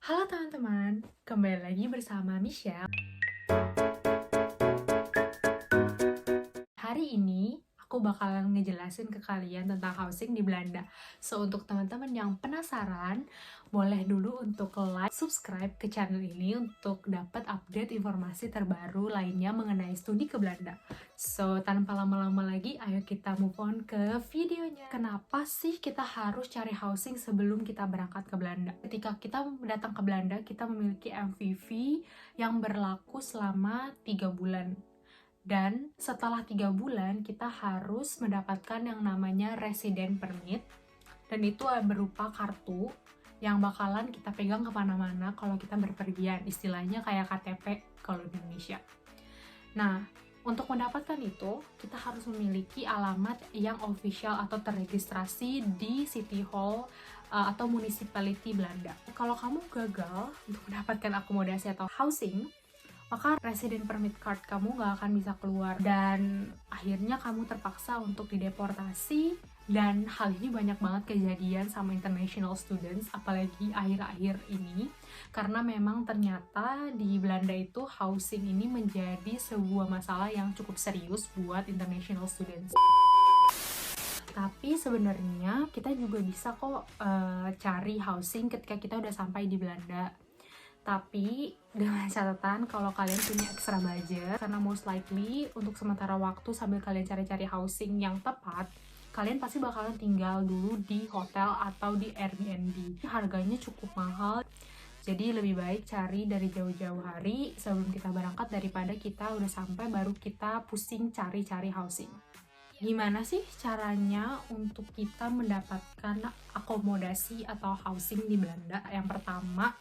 Halo teman-teman, kembali lagi bersama Michelle. Hari ini aku bakalan ngejelasin ke kalian tentang housing di Belanda. So, untuk teman-teman yang penasaran, boleh dulu untuk like, subscribe ke channel ini untuk dapat update informasi terbaru lainnya mengenai studi ke Belanda. So, tanpa lama-lama lagi, ayo kita move on ke videonya. Kenapa sih kita harus cari housing sebelum kita berangkat ke Belanda? Ketika kita datang ke Belanda, kita memiliki MVV yang berlaku selama 3 bulan. Dan setelah 3 bulan, kita harus mendapatkan yang namanya resident permit. Dan itu berupa kartu yang bakalan kita pegang kemana-mana kalau kita berpergian. Istilahnya kayak KTP kalau di Indonesia. Nah, untuk mendapatkan itu, kita harus memiliki alamat yang official atau terregistrasi di City Hall atau Municipality Belanda. Kalau kamu gagal untuk mendapatkan akomodasi atau housing, maka resident permit card kamu nggak akan bisa keluar dan akhirnya kamu terpaksa untuk dideportasi. Dan hal ini banyak banget kejadian sama international students, apalagi akhir-akhir ini, karena memang ternyata di Belanda itu housing ini menjadi sebuah masalah yang cukup serius buat international students. Tapi sebenarnya kita juga bisa kok cari housing ketika kita udah sampai di Belanda. Tapi dengan catatan kalau kalian punya extra budget, karena most likely untuk sementara waktu sambil kalian cari-cari housing yang tepat, kalian pasti bakalan tinggal dulu di hotel atau di Airbnb. Harganya cukup mahal, jadi lebih baik cari dari jauh-jauh hari sebelum kita berangkat daripada kita udah sampai baru kita pusing cari-cari housing. Gimana sih caranya untuk kita mendapatkan akomodasi atau housing di Belanda? Yang pertama,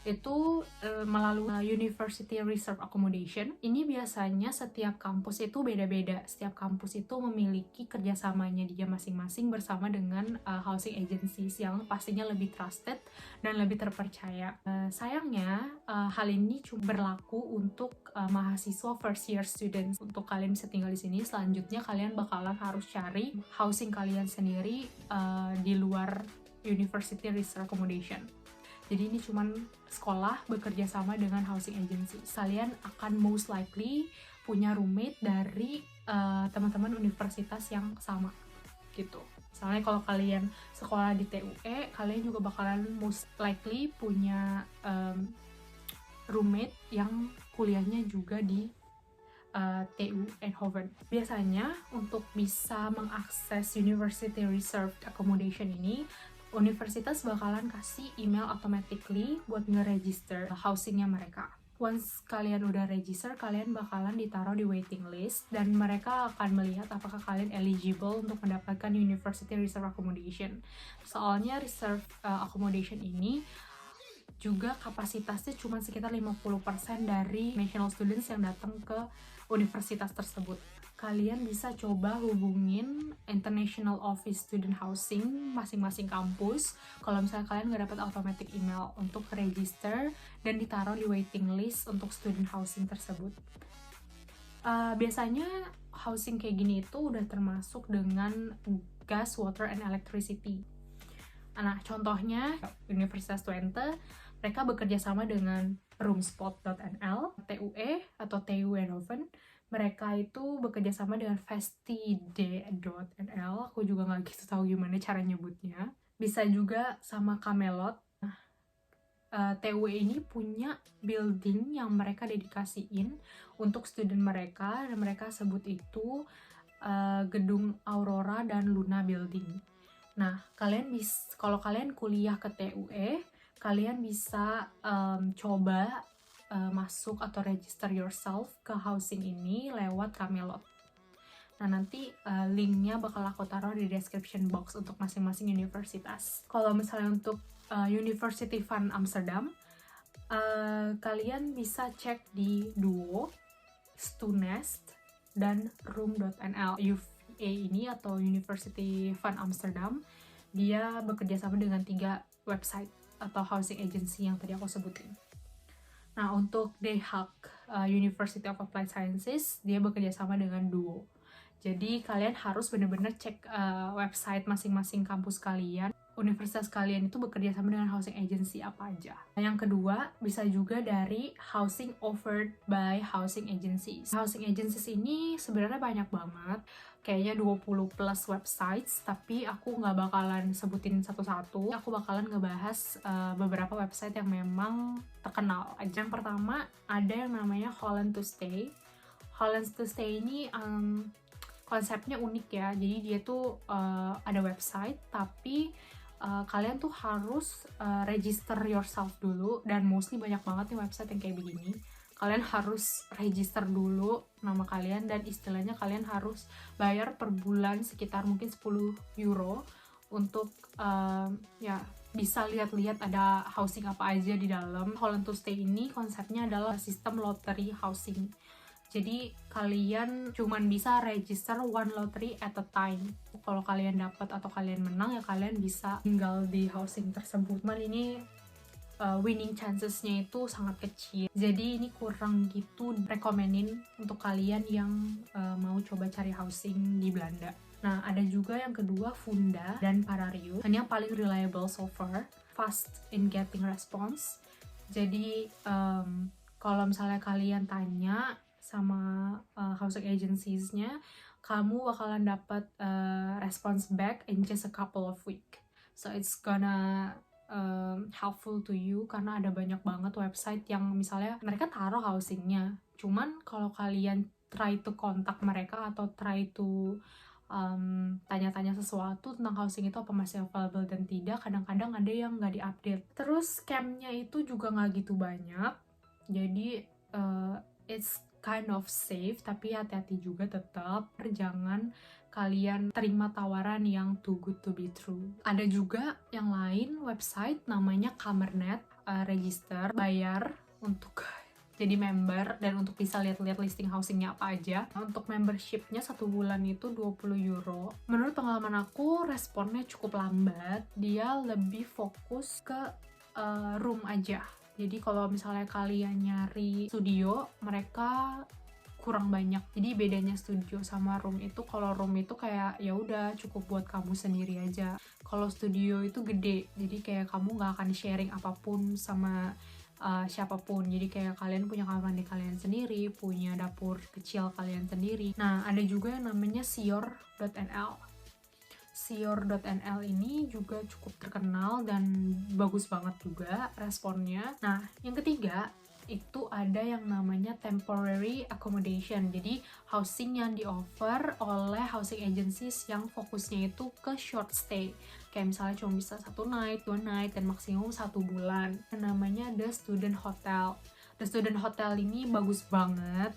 itu melalui University Reserve Accommodation. Ini biasanya setiap kampus itu beda-beda. Setiap kampus itu memiliki kerjasamanya dia masing-masing bersama dengan housing agencies yang pastinya lebih trusted dan lebih terpercaya. Sayangnya, hal ini cuma berlaku untuk mahasiswa first year students. Untuk kalian bisa tinggal di sini, selanjutnya kalian bakalan harus cari housing kalian sendiri di luar University Reserve Accommodation. Jadi ini cuman sekolah bekerja sama dengan housing agency. Kalian akan most likely punya roommate dari teman-teman universitas yang sama gitu. Misalnya kalau kalian sekolah di TUE, kalian juga bakalan most likely punya roommate yang kuliahnya juga di TU Eindhoven. Biasanya untuk bisa mengakses University Reserved Accommodation ini, universitas bakalan kasih email automatically buat nge-register housingnya mereka. Once kalian udah register, kalian bakalan ditaruh di waiting list dan mereka akan melihat apakah kalian eligible untuk mendapatkan University Reserve Accommodation. Soalnya Reserve Accommodation ini juga kapasitasnya cuma sekitar 50% dari national students yang datang ke universitas tersebut. Kalian bisa coba hubungin International Office Student Housing masing-masing kampus kalau misalnya kalian nggak dapat automatic email untuk register dan ditaruh di waiting list untuk student housing tersebut. Biasanya housing kayak gini itu udah termasuk dengan gas, water, and electricity. Nah, contohnya Universitas Twente, mereka bekerja sama dengan roomspot.nl, TUE atau TU Eindhoven. Mereka itu bekerja sama dengan festid.nl. Aku juga nggak gitu tahu gimana cara nyebutnya. Bisa juga sama Camelot. TUE ini punya building yang mereka dedikasiin untuk student mereka, dan mereka sebut itu gedung Aurora dan Luna Building. Nah, kalau kalian kuliah ke TUE, kalian bisa coba masuk atau register yourself ke housing ini lewat Camelot. Nah, nanti linknya bakal aku taruh di description box untuk masing-masing universitas. Kalau misalnya untuk University van Amsterdam, kalian bisa cek di Duo, Stoonest, dan Room.nl. UVA ini atau University van Amsterdam, dia bekerja sama dengan 3 website atau housing agency yang tadi aku sebutin. Nah, untuk The Hague University of Applied Sciences, dia bekerja sama dengan Duo. Jadi kalian harus benar-benar cek website masing-masing kampus kalian. universitas kalian itu bekerja sama dengan housing agency apa aja. Yang kedua, bisa juga dari housing offered by housing agencies. Housing agencies ini sebenarnya banyak banget, kayaknya 20 plus websites, tapi aku nggak bakalan sebutin satu-satu. Aku bakalan ngebahas beberapa website yang memang terkenal. Yang pertama, ada yang namanya Holland to Stay. Holland to Stay ini konsepnya unik ya, jadi dia tuh ada website, tapi kalian tuh harus register yourself dulu, dan mostly banyak banget nih website yang kayak begini. Kalian harus register dulu nama kalian, dan istilahnya kalian harus bayar per bulan sekitar mungkin 10 euro untuk ya bisa lihat-lihat ada housing apa aja di dalam. Holland to Stay ini konsepnya adalah sistem lottery housing. Jadi kalian cuman bisa register one lottery at a time. Kalau kalian dapat atau kalian menang, ya kalian bisa tinggal di housing tersebut. Cuman ini winning chancesnya itu sangat kecil. Jadi ini kurang gitu rekomenin untuk kalian yang mau coba cari housing di Belanda. Nah, ada juga yang kedua, Funda dan Pararius. Ini yang paling reliable so far, fast in getting response. Jadi kalau misalnya kalian tanya sama housing agencies-nya, kamu bakalan dapat response back in just a couple of weeks. So it's gonna helpful to you, karena ada banyak banget website yang misalnya mereka taruh housingnya, cuman kalau kalian try to kontak mereka atau try to tanya-tanya sesuatu tentang housing itu apa masih available dan tidak, kadang-kadang ada yang nggak diupdate. Terus scamnya itu juga nggak gitu banyak, jadi it's kind of safe, tapi hati-hati juga tetap, jangan kalian terima tawaran yang too good to be true. Ada juga yang lain website namanya Kamernet, register, bayar untuk jadi member dan untuk bisa lihat-lihat listing housingnya apa aja. Untuk membershipnya 1 bulan itu 20 euro. Menurut pengalaman aku, responnya cukup lambat. Dia lebih fokus ke room aja. Jadi kalau misalnya kalian nyari studio, mereka kurang banyak. Jadi bedanya studio sama room itu, kalau room itu kayak ya udah cukup buat kamu sendiri aja. Kalau studio itu gede, jadi kayak kamu nggak akan sharing apapun sama siapapun. Jadi kayak kalian punya kamar mandi kalian sendiri, punya dapur kecil kalian sendiri. Nah, ada juga yang namanya Sior.nl. Sior.nl ini juga cukup terkenal dan bagus banget juga responnya. Nah, yang ketiga itu ada yang namanya temporary accommodation. Jadi housing yang di-offer oleh housing agencies yang fokusnya itu ke short stay. Kayak misalnya cuma bisa 1 night, 2 night, dan maksimum 1 bulan. Namanya The Student Hotel. The Student Hotel ini bagus banget.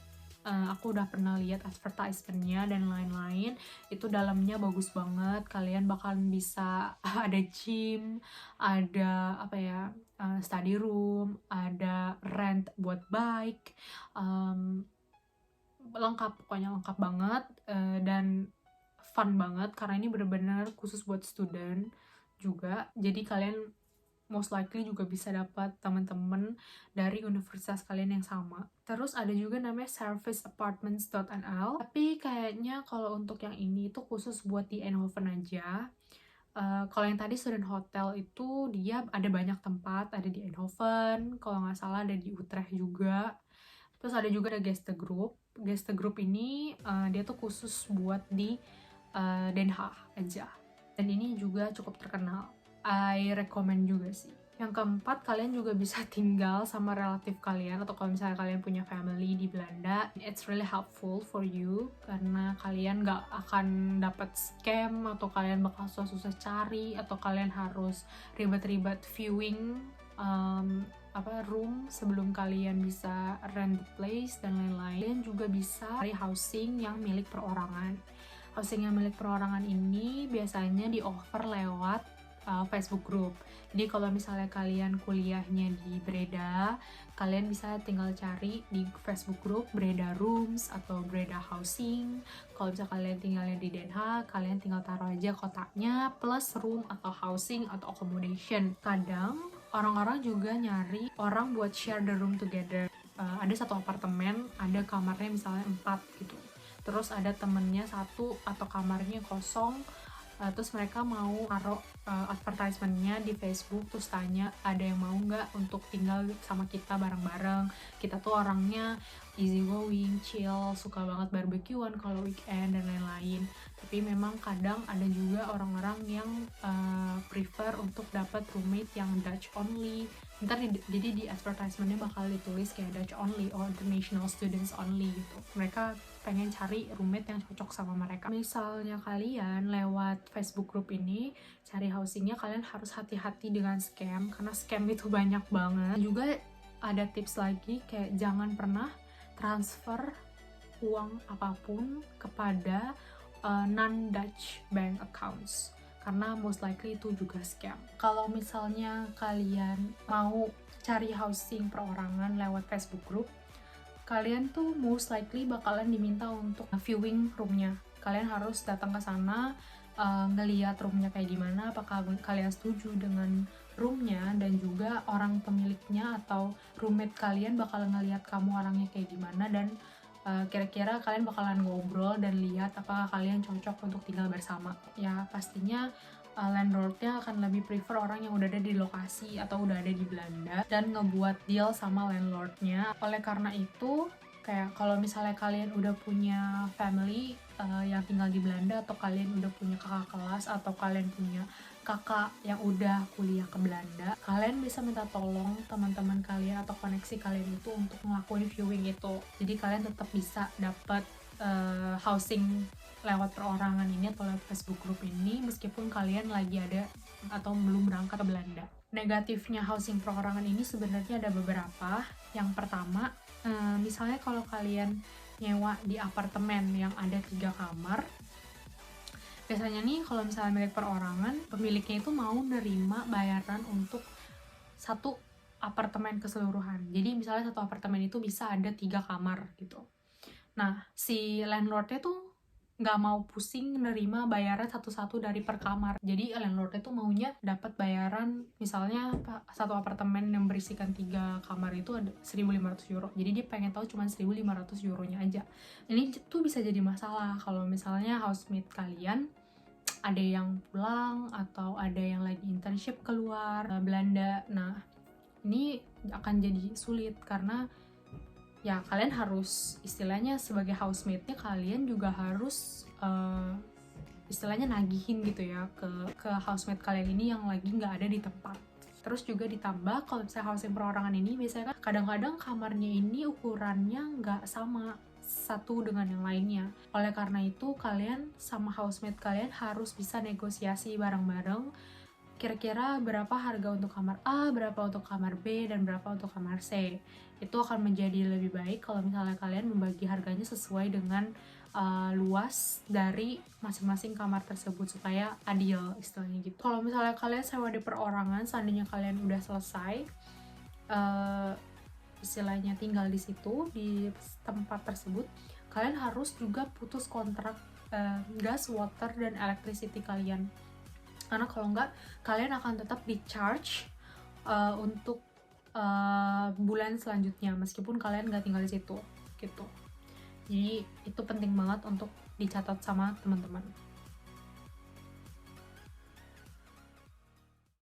Aku udah pernah lihat advertisement-nya dan lain-lain. Itu dalamnya bagus banget. Kalian bakalan bisa ada gym, ada apa ya, study room, ada rent buat bike, lengkap, pokoknya lengkap banget, dan fun banget karena ini bener-bener khusus buat student juga. Jadi kalian most likely juga bisa dapat teman-teman dari universitas kalian yang sama. Terus ada juga namanya serviceapartments.nl, tapi kayaknya kalau untuk yang ini itu khusus buat di Eindhoven aja. Kalau yang tadi student hotel itu dia ada banyak tempat, ada di Eindhoven, kalau nggak salah ada di Utrecht juga. Terus ada juga ada Geste Group. Geste Group ini dia tuh khusus buat di Den Haag aja. Dan ini juga cukup terkenal. I recommend juga sih. Yang keempat, kalian juga bisa tinggal sama relatif kalian, atau kalau misalnya kalian punya family di Belanda, it's really helpful for you karena kalian nggak akan dapat scam, atau kalian bakal susah-susah cari, atau kalian harus ribet-ribet viewing room sebelum kalian bisa rent the place dan lain-lain. Kalian juga bisa cari housing yang milik perorangan. Housing yang milik perorangan ini biasanya di-offer lewat Facebook group. Jadi kalau misalnya kalian kuliahnya di Breda, kalian bisa tinggal cari di Facebook group Breda Rooms atau Breda Housing. Kalau misalnya kalian tinggalnya di Den Haag, kalian tinggal taruh aja kotaknya plus room atau housing atau accommodation. Kadang orang-orang juga nyari orang buat share the room together. Ada satu apartemen, ada kamarnya misalnya 4 gitu. Terus ada temennya 1 atau kamarnya kosong, terus mereka mau taruh advertisementnya di Facebook, terus tanya ada yang mau nggak untuk tinggal sama kita bareng-bareng. Kita tuh orangnya easy going, chill, suka banget barbekyuan kalau weekend dan lain-lain. Tapi memang kadang ada juga orang-orang yang prefer untuk dapat roommate yang Dutch only. Jadi di advertisementnya bakal ditulis kayak Dutch only or international students only gitu. Mereka pengen cari roommate yang cocok sama mereka. Misalnya kalian lewat Facebook group ini cari housingnya, kalian harus hati-hati dengan scam, karena scam itu banyak banget. Juga ada tips lagi, kayak jangan pernah transfer uang apapun kepada non-Dutch bank accounts, karena most likely itu juga scam. Kalau misalnya kalian mau cari housing perorangan lewat Facebook group, kalian tuh most likely bakalan diminta untuk viewing roomnya. Kalian harus datang ke sana, ngeliat roomnya kayak gimana, apakah kalian setuju dengan roomnya, dan juga orang pemiliknya atau roommate kalian bakalan ngeliat kamu orangnya kayak gimana, dan kira-kira kalian bakalan ngobrol dan lihat apakah kalian cocok untuk tinggal bersama. Ya pastinya landlordnya akan lebih prefer orang yang udah ada di lokasi atau udah ada di Belanda dan ngebuat deal sama landlordnya. Oleh karena itu, kayak kalau misalnya kalian udah punya family yang tinggal di Belanda, atau kalian udah punya kakak kelas, atau kalian punya kakak yang udah kuliah ke Belanda, kalian bisa minta tolong teman-teman kalian atau koneksi kalian itu untuk ngelakuin viewing itu. Jadi kalian tetap bisa dapat housing lewat perorangan ini atau lewat Facebook group ini meskipun kalian lagi ada atau belum berangkat ke Belanda. Negatifnya housing perorangan ini sebenarnya ada beberapa. Yang pertama, misalnya kalau kalian nyewa di apartemen yang ada 3 kamar, biasanya nih kalau misalnya milik perorangan, pemiliknya itu mau nerima bayaran untuk satu apartemen keseluruhan. Jadi misalnya satu apartemen itu bisa ada 3 kamar gitu. Nah, si landlordnya tuh nggak mau pusing nerima bayaran satu-satu dari per kamar. Jadi landlordnya tuh maunya dapat bayaran, misalnya satu apartemen yang berisikan 3 kamar itu ada 1.500 euro. Jadi dia pengen tahu cuma 1.500 euronya aja. Ini tuh bisa jadi masalah kalau misalnya housemate kalian ada yang pulang atau ada yang lagi internship keluar Belanda. Nah, ini akan jadi sulit karena ya kalian harus istilahnya sebagai housemate-nya kalian juga harus istilahnya nagihin gitu ya ke housemate kalian ini yang lagi nggak ada di tempat. Terus juga ditambah kalau misalnya housing perorangan ini biasanya kan kadang-kadang kamarnya ini ukurannya nggak sama satu dengan yang lainnya. Oleh karena itu kalian sama housemate kalian harus bisa negosiasi bareng-bareng kira-kira berapa harga untuk kamar A, berapa untuk kamar B, dan berapa untuk kamar C. Itu akan menjadi lebih baik kalau misalnya kalian membagi harganya sesuai dengan luas dari masing-masing kamar tersebut supaya adil istilahnya gitu. Kalau misalnya kalian sewa di perorangan, seandainya kalian udah selesai istilahnya tinggal di situ di tempat tersebut, kalian harus juga putus kontrak gas, water, dan electricity kalian. Karena kalau nggak, kalian akan tetap di-charge untuk bulan selanjutnya meskipun kalian nggak tinggal di situ gitu. Jadi itu penting banget untuk dicatat sama teman-teman.